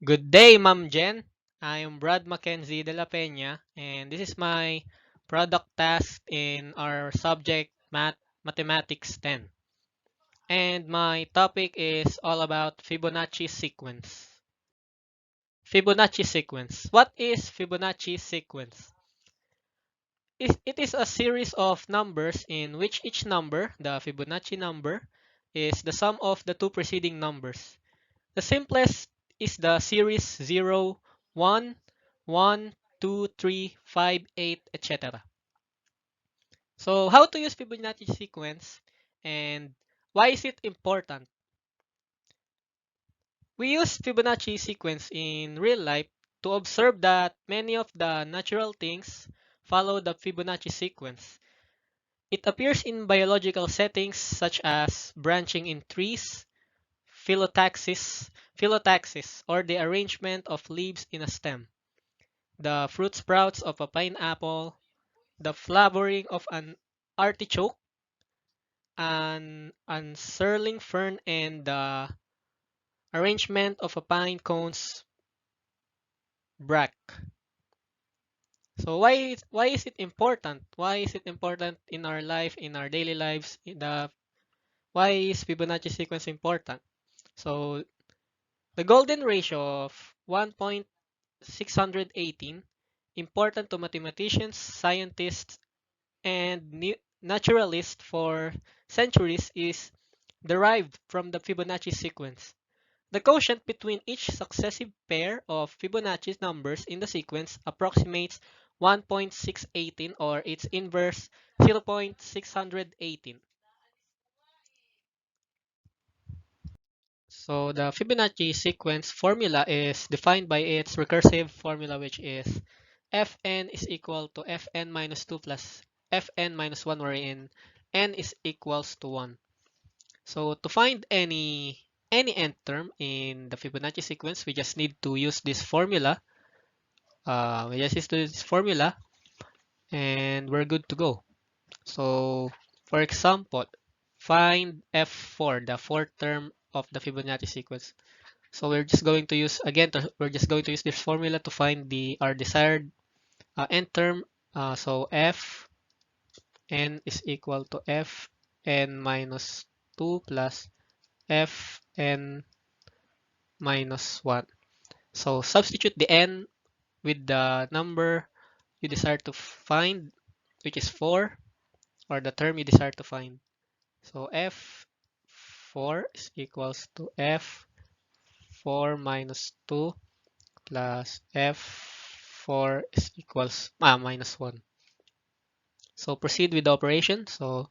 Good day, Ma'am Jen. I am Brad Mackenzie Dela Peña, and this is my product task in our subject Mathematics 10. And my topic is all about Fibonacci sequence. Fibonacci sequence. What is Fibonacci sequence? It is a series of numbers in which each number, the Fibonacci number, is the sum of the two preceding numbers. The simplest is the series 0, 1, 1, 2, 3, 5, 8, etc. So how to use Fibonacci sequence and why is it important? We use Fibonacci sequence in real life to observe that many of the natural things follow the Fibonacci sequence. It appears in biological settings such as branching in trees, phyllotaxis, or the arrangement of leaves in a stem, the fruit sprouts of a pineapple, the flowering of an artichoke, an surling fern, and the arrangement of a pine cone's bract. So why is it important? Why is it important in our life, in our daily lives? Why is Fibonacci sequence important? So the golden ratio of 1.618, important to mathematicians, scientists, and naturalists for centuries, is derived from the Fibonacci sequence. The quotient between each successive pair of Fibonacci numbers in the sequence approximates 1.618 or its inverse 0.618. So the Fibonacci sequence formula is defined by its recursive formula, which is Fn is equal to Fn minus 2 plus Fn minus 1, wherein n is equals to 1. So to find any nth term in the Fibonacci sequence, we just need to use this formula. And we're good to go. So for example, find F4, the fourth term of the Fibonacci sequence. So we're just going to use we're just going to use this formula to find our desired nth term. So f n is equal to f n minus 2 plus f n minus 1. So substitute the n with the number you desire to find, which is 4, or the term you desire to find. So f4 is equals to f4 minus 2 plus f4 is equals minus 1. So proceed with the operation. So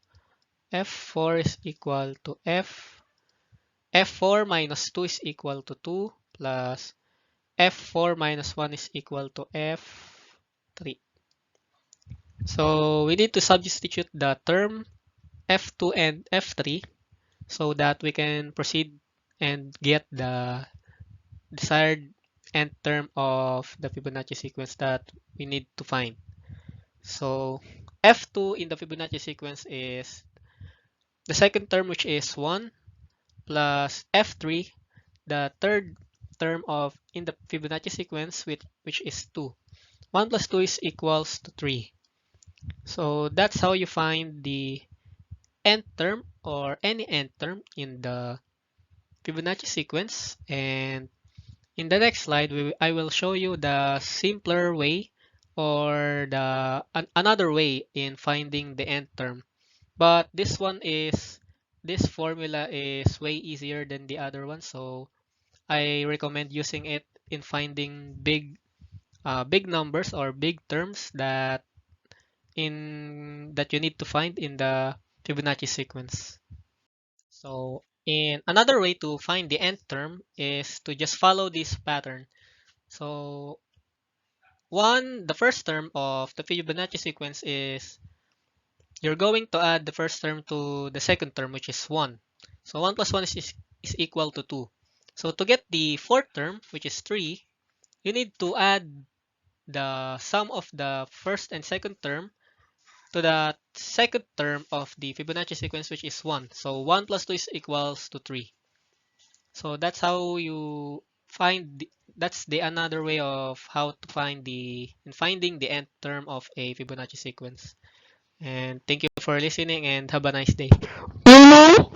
f4 is equal to f4 minus 2 is equal to 2 plus f4 minus 1 is equal to f3. So we need to substitute the term f2 and f3 so that we can proceed and get the desired nth term of the Fibonacci sequence that we need to find. So f2 in the Fibonacci sequence is the second term, which is 1, plus f3, the third term of in the Fibonacci sequence, which is 2. 1 plus 2 is equals to 3. So that's how you find the nth term or any nth term in the Fibonacci sequence. And in the next slide, I will show you the simpler way or another way in finding the nth term. But this formula is way easier than the other one, so I recommend using it in finding big numbers or big terms that you need to find in the Fibonacci sequence. So in another way to find the nth term is to just follow this pattern. So the first term of the Fibonacci sequence is you're going to add the first term to the second term, which is 1. So 1 plus 1 is equal to 2. So to get the fourth term, which is 3, you need to add the sum of the first and second term to the second term of the Fibonacci sequence, which is 1. So 1 plus 2 is equals to 3. So that's how you find that's the another way of how to find the in finding the nth term of a Fibonacci sequence. And thank you for listening and have a nice day. Uno,